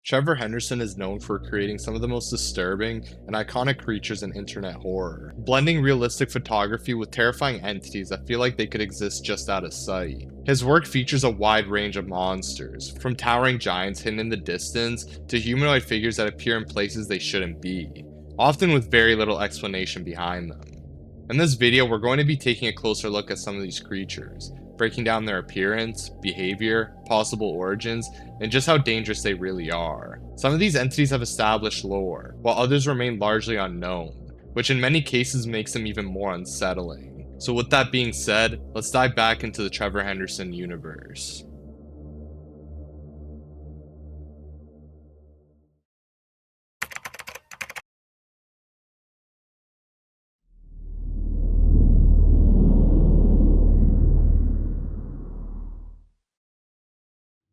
Trevor Henderson is known for creating some of the most disturbing and iconic creatures in internet horror, blending realistic photography with terrifying entities that feel like they could exist just out of sight. His work features a wide range of monsters, from towering giants hidden in the distance to humanoid figures that appear in places they shouldn't be, often with very little explanation behind them. In this video, we're going to be taking a closer look at some of these creatures, breaking down their appearance, behavior, possible origins, and just how dangerous they really are. Some of these entities have established lore, while others remain largely unknown, which in many cases makes them even more unsettling. So with that being said, let's dive back into the Trevor Henderson universe.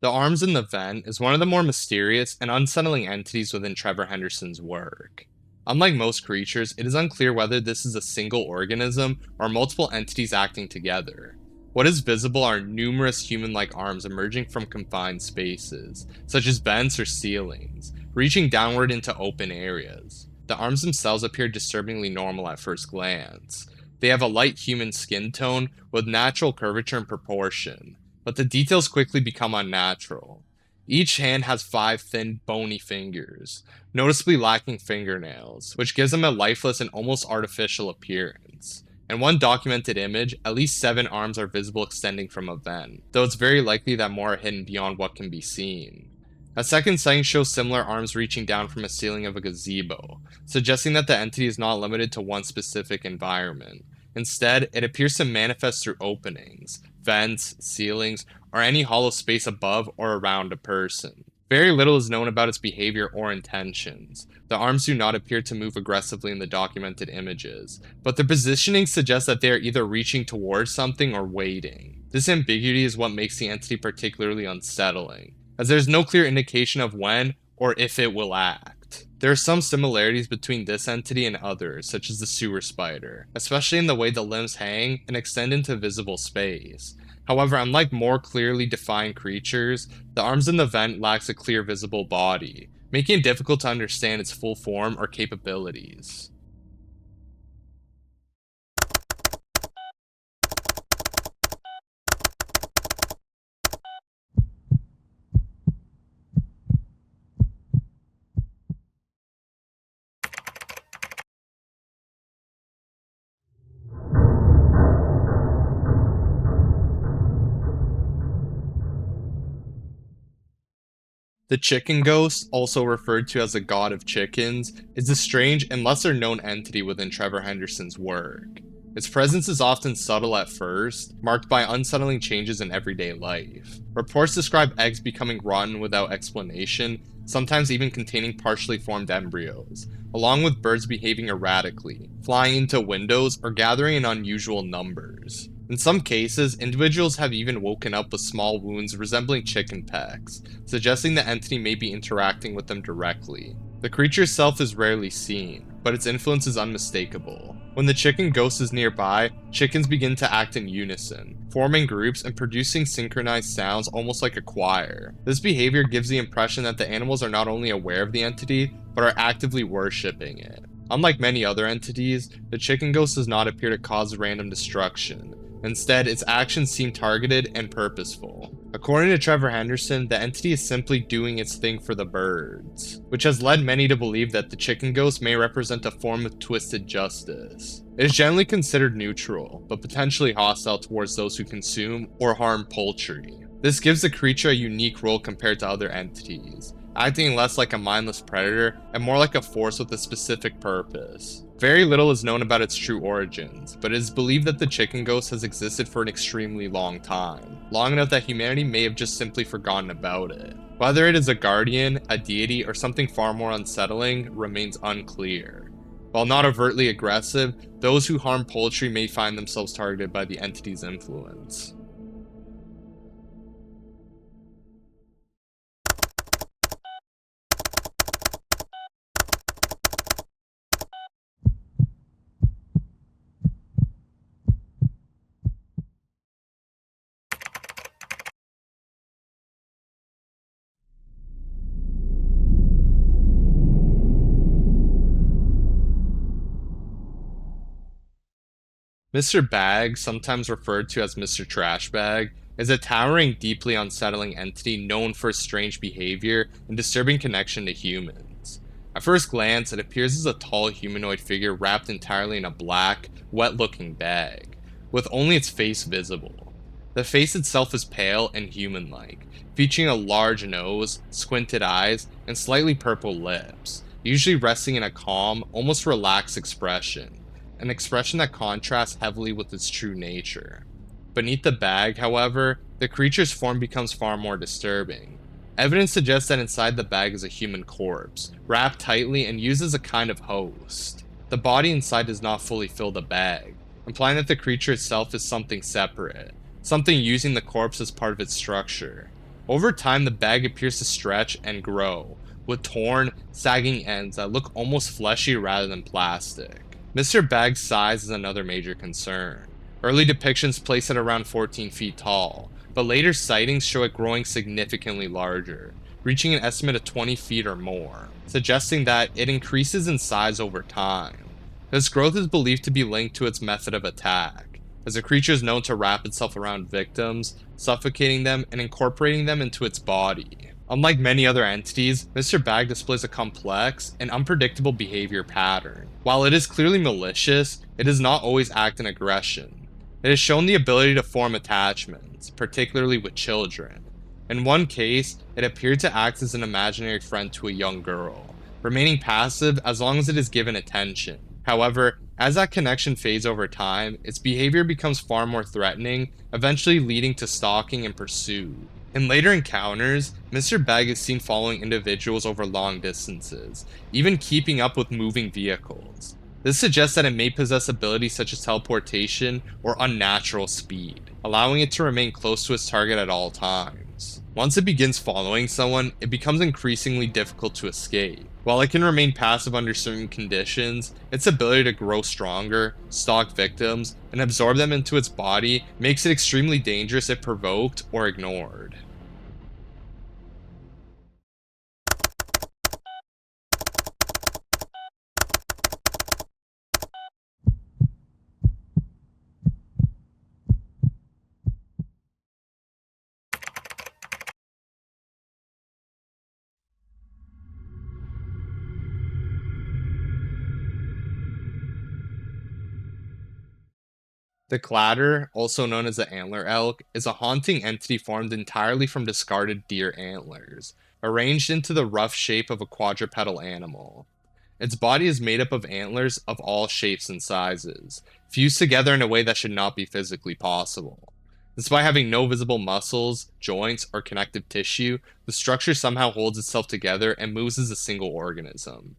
The Arms in the Vent is one of the more mysterious and unsettling entities within Trevor Henderson's work. Unlike most creatures, it is unclear whether this is a single organism or multiple entities acting together. What is visible are numerous human-like arms emerging from confined spaces, such as vents or ceilings, reaching downward into open areas. The arms themselves appear disturbingly normal at first glance. They have a light human skin tone with natural curvature and proportion, but the details quickly become unnatural. Each hand has 5 thin, bony fingers, noticeably lacking fingernails, which gives them a lifeless and almost artificial appearance. In one documented image, at least 7 arms are visible extending from a vent, though it's very likely that more are hidden beyond what can be seen. A second sighting shows similar arms reaching down from a ceiling of a gazebo, suggesting that the entity is not limited to one specific environment. Instead, it appears to manifest through openings, vents, ceilings, or any hollow space above or around a person. Very little is known about its behavior or intentions. The arms do not appear to move aggressively in the documented images, but their positioning suggests that they are either reaching towards something or waiting. This ambiguity is what makes the entity particularly unsettling, as there is no clear indication of when or if it will act. There are some similarities between this entity and others, such as the sewer spider, especially in the way the limbs hang and extend into visible space. However, unlike more clearly defined creatures, the arms in the vent lacks a clear visible body, making it difficult to understand its full form or capabilities. The chicken ghost, also referred to as the god of chickens, is a strange and lesser known entity within Trevor Henderson's work. Its presence is often subtle at first, marked by unsettling changes in everyday life. Reports describe eggs becoming rotten without explanation, sometimes even containing partially formed embryos, along with birds behaving erratically, flying into windows, or gathering in unusual numbers. In some cases, individuals have even woken up with small wounds resembling chicken pecks, suggesting the entity may be interacting with them directly. The creature itself is rarely seen, but its influence is unmistakable. When the chicken ghost is nearby, chickens begin to act in unison, forming groups and producing synchronized sounds almost like a choir. This behavior gives the impression that the animals are not only aware of the entity, but are actively worshipping it. Unlike many other entities, the chicken ghost does not appear to cause random destruction. Instead, its actions seem targeted and purposeful. According to Trevor Henderson, the entity is simply doing its thing for the birds, which has led many to believe that the chicken ghost may represent a form of twisted justice. It is generally considered neutral, but potentially hostile towards those who consume or harm poultry. This gives the creature a unique role compared to other entities, acting less like a mindless predator and more like a force with a specific purpose. Very little is known about its true origins, but it is believed that the chicken ghost has existed for an extremely long time, long enough that humanity may have just simply forgotten about it. Whether it is a guardian, a deity, or something far more unsettling remains unclear. While not overtly aggressive, those who harm poultry may find themselves targeted by the entity's influence. Mr. Bag, sometimes referred to as Mr. Trash Bag, is a towering, deeply unsettling entity known for strange behavior and disturbing connection to humans. At first glance, it appears as a tall humanoid figure wrapped entirely in a black, wet looking bag, with only its face visible. The face itself is pale and human like, featuring a large nose, squinted eyes, and slightly purple lips, usually resting in a calm, almost relaxed expression, an expression that contrasts heavily with its true nature. Beneath the bag, however, the creature's form becomes far more disturbing. Evidence suggests that inside the bag is a human corpse, wrapped tightly and used as a kind of host. The body inside does not fully fill the bag, implying that the creature itself is something separate, something using the corpse as part of its structure. Over time, the bag appears to stretch and grow, with torn, sagging ends that look almost fleshy rather than plastic. Mr. Bag's size is another major concern. Early depictions place it around 14 feet tall, but later sightings show it growing significantly larger, reaching an estimate of 20 feet or more, suggesting that it increases in size over time. This growth is believed to be linked to its method of attack, as the creature is known to wrap itself around victims, suffocating them and incorporating them into its body. Unlike many other entities, Mr. Bag displays a complex and unpredictable behavior pattern. While it is clearly malicious, it does not always act in aggression. It has shown the ability to form attachments, particularly with children. In one case, it appeared to act as an imaginary friend to a young girl, remaining passive as long as it is given attention. However, as that connection fades over time, its behavior becomes far more threatening, eventually leading to stalking and pursuit. In later encounters, Mr. Bag is seen following individuals over long distances, even keeping up with moving vehicles. This suggests that it may possess abilities such as teleportation or unnatural speed, allowing it to remain close to its target at all times. Once it begins following someone, it becomes increasingly difficult to escape. While it can remain passive under certain conditions, its ability to grow stronger, stalk victims, and absorb them into its body makes it extremely dangerous if provoked or ignored. The Clatter, also known as the antler elk, is a haunting entity formed entirely from discarded deer antlers, arranged into the rough shape of a quadrupedal animal. Its body is made up of antlers of all shapes and sizes, fused together in a way that should not be physically possible. Despite having no visible muscles, joints, or connective tissue, the structure somehow holds itself together and moves as a single organism.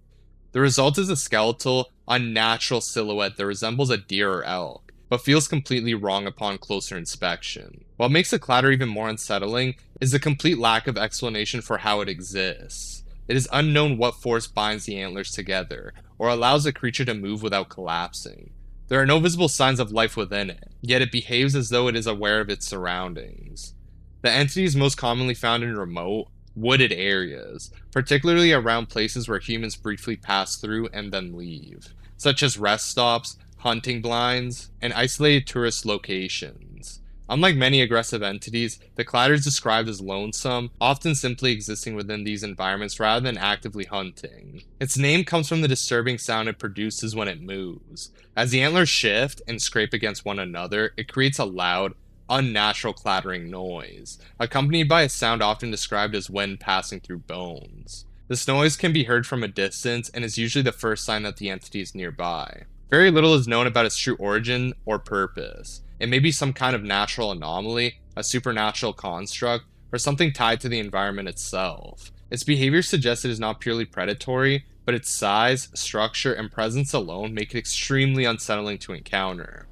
The result is a skeletal, unnatural silhouette that resembles a deer or elk, but feels completely wrong upon closer inspection. What makes the Clatter even more unsettling is the complete lack of explanation for how it exists. It is unknown what force binds the antlers together, or allows the creature to move without collapsing. There are no visible signs of life within it, yet it behaves as though it is aware of its surroundings. The entity is most commonly found in remote, wooded areas, particularly around places where humans briefly pass through and then leave, such as rest stops, hunting blinds, and isolated tourist locations. Unlike many aggressive entities, the Clatter is described as lonesome, often simply existing within these environments rather than actively hunting. Its name comes from the disturbing sound it produces when it moves. As the antlers shift and scrape against one another, it creates a loud, unnatural clattering noise, accompanied by a sound often described as wind passing through bones. This noise can be heard from a distance and is usually the first sign that the entity is nearby. Very little is known about its true origin or purpose. It may be some kind of natural anomaly, a supernatural construct, or something tied to the environment itself. Its behavior suggests it is not purely predatory, but its size, structure, and presence alone make it extremely unsettling to encounter.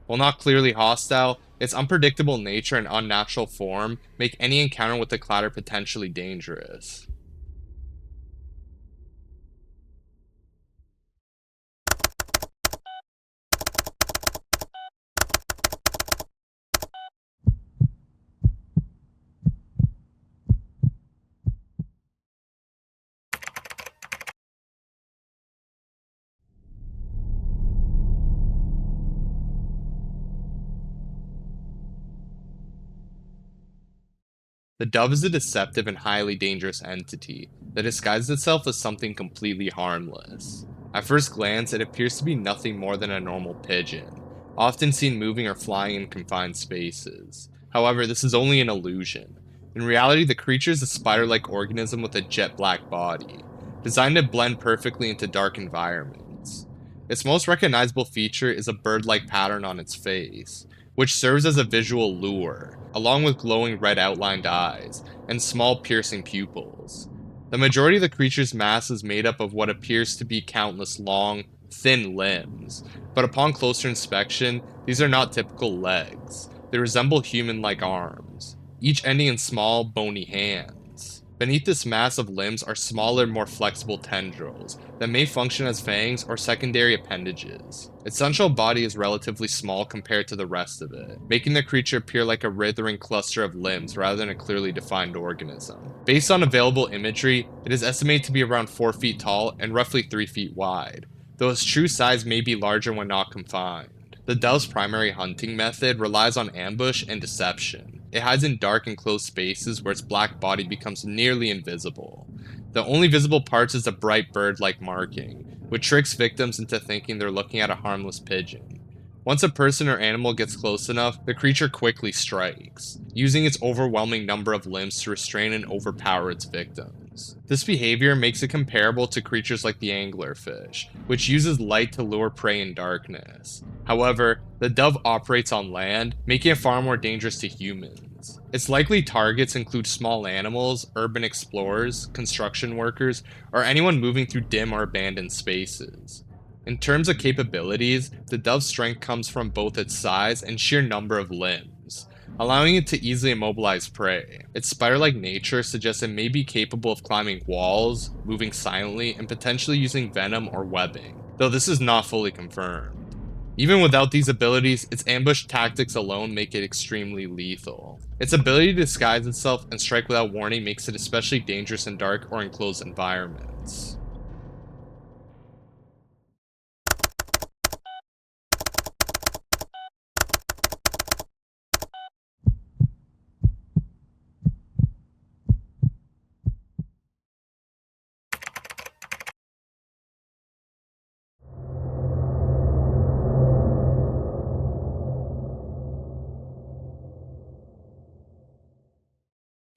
While not clearly hostile, its unpredictable nature and unnatural form make any encounter with the Clatter potentially dangerous. The dove is a deceptive and highly dangerous entity that disguises itself as something completely harmless. At first glance, it appears to be nothing more than a normal pigeon, often seen moving or flying in confined spaces. However, this is only an illusion. In reality, the creature is a spider-like organism with a jet black body, designed to blend perfectly into dark environments. Its most recognizable feature is a bird-like pattern on its face, which serves as a visual lure, along with glowing red outlined eyes and small piercing pupils. The majority of the creature's mass is made up of what appears to be countless long, thin limbs, but upon closer inspection, these are not typical legs. They resemble human-like arms, each ending in small, bony hands. Beneath this mass of limbs are smaller, more flexible tendrils that may function as fangs or secondary appendages. Its central body is relatively small compared to the rest of it, making the creature appear like a writhing cluster of limbs rather than a clearly defined organism. Based on available imagery, it is estimated to be around 4 feet tall and roughly 3 feet wide, though its true size may be larger when not confined. The dove's primary hunting method relies on ambush and deception. It hides in dark enclosed spaces where its black body becomes nearly invisible. The only visible parts is a bright bird-like marking, which tricks victims into thinking they're looking at a harmless pigeon. Once a person or animal gets close enough, the creature quickly strikes, using its overwhelming number of limbs to restrain and overpower its victims. This behavior makes it comparable to creatures like the anglerfish, which uses light to lure prey in darkness. However, the dove operates on land, making it far more dangerous to humans. Its likely targets include small animals, urban explorers, construction workers, or anyone moving through dim or abandoned spaces. In terms of capabilities, the dove's strength comes from both its size and sheer number of limbs, allowing it to easily immobilize prey. Its spider-like nature suggests it may be capable of climbing walls, moving silently, and potentially using venom or webbing, though this is not fully confirmed. Even without these abilities, its ambush tactics alone make it extremely lethal. Its ability to disguise itself and strike without warning makes it especially dangerous in dark or enclosed environments.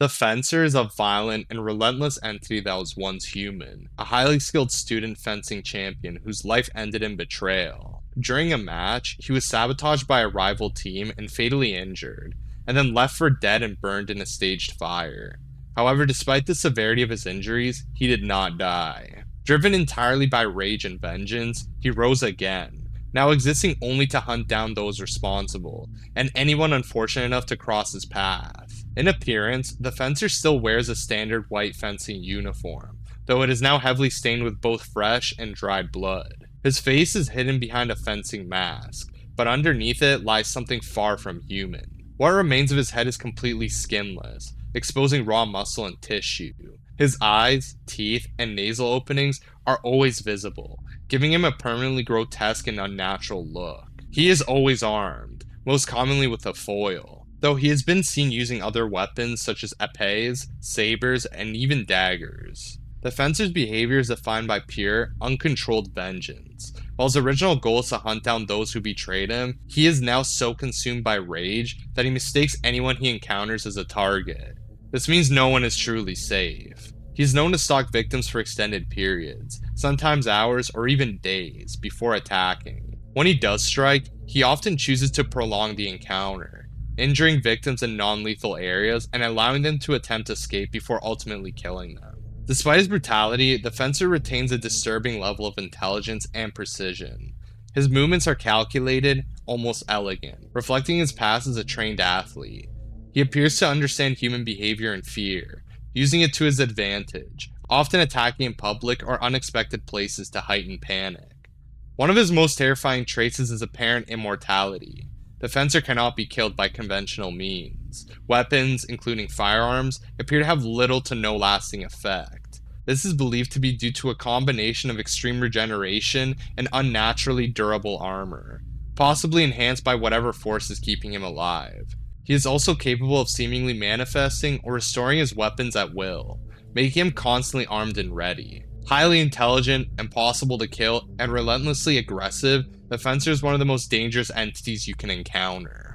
The Fencer is a violent and relentless entity that was once human, a highly skilled student fencing champion whose life ended in betrayal. During a match, he was sabotaged by a rival team and fatally injured, and then left for dead and burned in a staged fire. However, despite the severity of his injuries, he did not die. Driven entirely by rage and vengeance, he rose again, now existing only to hunt down those responsible, and anyone unfortunate enough to cross his path. In appearance, the Fencer still wears a standard white fencing uniform, though it is now heavily stained with both fresh and dried blood. His face is hidden behind a fencing mask, but underneath it lies something far from human. What remains of his head is completely skinless, exposing raw muscle and tissue. His eyes, teeth, and nasal openings are always visible, giving him a permanently grotesque and unnatural look. He is always armed, most commonly with a foil, though he has been seen using other weapons such as épées, sabers, and even daggers. The Fencer's behavior is defined by pure, uncontrolled vengeance. While his original goal is to hunt down those who betrayed him, he is now so consumed by rage that he mistakes anyone he encounters as a target. This means no one is truly safe. He is known to stalk victims for extended periods, sometimes hours or even days, before attacking. When he does strike, he often chooses to prolong the encounter, injuring victims in non-lethal areas and allowing them to attempt escape before ultimately killing them. Despite his brutality, the Fencer retains a disturbing level of intelligence and precision. His movements are calculated, almost elegant, reflecting his past as a trained athlete. He appears to understand human behavior and fear, using it to his advantage, often attacking in public or unexpected places to heighten panic. One of his most terrifying traits is his apparent immortality. The Fencer cannot be killed by conventional means. Weapons, including firearms, appear to have little to no lasting effect. This is believed to be due to a combination of extreme regeneration and unnaturally durable armor, possibly enhanced by whatever force is keeping him alive. He is also capable of seemingly manifesting or restoring his weapons at will, making him constantly armed and ready. Highly intelligent, impossible to kill, and relentlessly aggressive, the Fencer is one of the most dangerous entities you can encounter.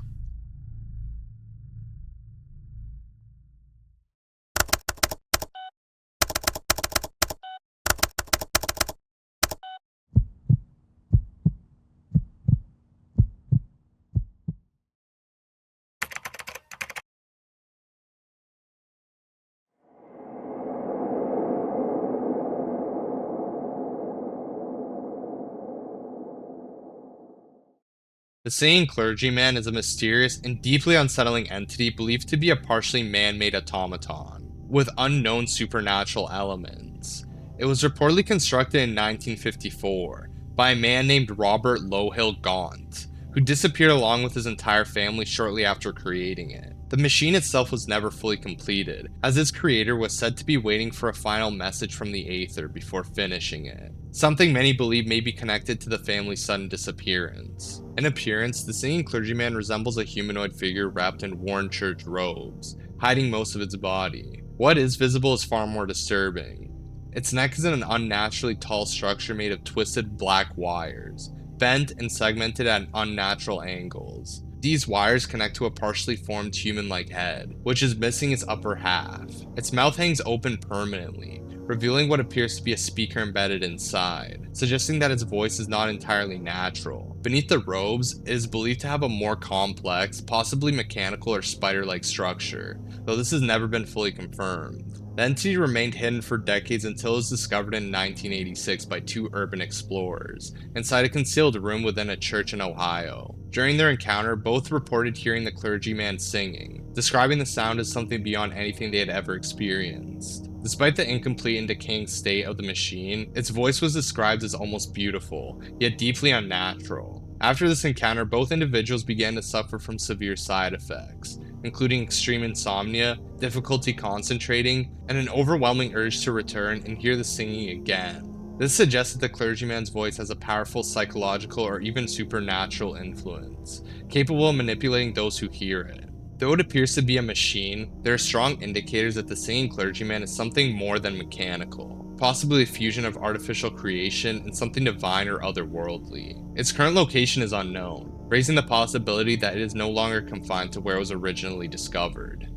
The Singing Clergyman is a mysterious and deeply unsettling entity believed to be a partially man-made automaton, with unknown supernatural elements. It was reportedly constructed in 1954 by a man named Robert Lowhill Gaunt, who disappeared along with his entire family shortly after creating it. The machine itself was never fully completed, as its creator was said to be waiting for a final message from the Aether before finishing it, something many believe may be connected to the family's sudden disappearance. In appearance, the Singing Clergyman resembles a humanoid figure wrapped in worn church robes, hiding most of its body. What is visible is far more disturbing. Its neck is in an unnaturally tall structure made of twisted black wires, bent and segmented at unnatural angles. These wires connect to a partially formed human-like head, which is missing its upper half. Its mouth hangs open permanently, revealing what appears to be a speaker embedded inside, suggesting that its voice is not entirely natural. Beneath the robes, it is believed to have a more complex, possibly mechanical or spider-like structure, though this has never been fully confirmed. The entity remained hidden for decades until it was discovered in 1986 by two urban explorers, inside a concealed room within a church in Ohio. During their encounter, both reported hearing the clergyman singing, describing the sound as something beyond anything they had ever experienced. Despite the incomplete and decaying state of the machine, its voice was described as almost beautiful, yet deeply unnatural. After this encounter, both individuals began to suffer from severe side effects, including extreme insomnia, difficulty concentrating, and an overwhelming urge to return and hear the singing again. This suggests that the clergyman's voice has a powerful psychological or even supernatural influence, capable of manipulating those who hear it. Though it appears to be a machine, there are strong indicators that the singing clergyman is something more than mechanical, possibly a fusion of artificial creation and something divine or otherworldly. Its current location is unknown, raising the possibility that it is no longer confined to where it was originally discovered.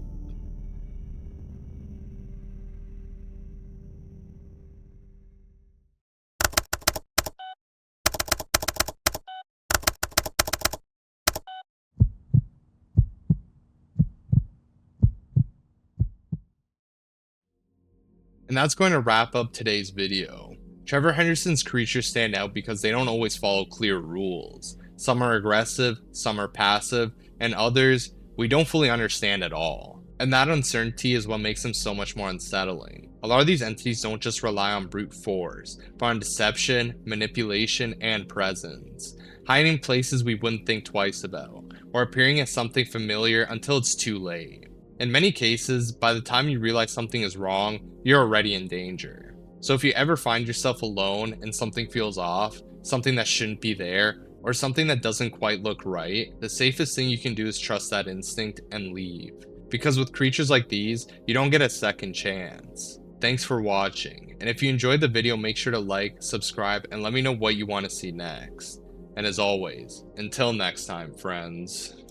And that's going to wrap up today's video. Trevor Henderson's creatures stand out because they don't always follow clear rules. Some are aggressive, some are passive, and others we don't fully understand at all. And that uncertainty is what makes them so much more unsettling. A lot of these entities don't just rely on brute force, but on deception, manipulation, and presence, hiding places we wouldn't think twice about, or appearing as something familiar until it's too late. In many cases, by the time you realize something is wrong, you're already in danger. So if you ever find yourself alone and something feels off, something that shouldn't be there, or something that doesn't quite look right, the safest thing you can do is trust that instinct and leave. Because with creatures like these, you don't get a second chance. Thanks for watching, and if you enjoyed the video, make sure to like, subscribe, and let me know what you want to see next. And as always, until next time, friends.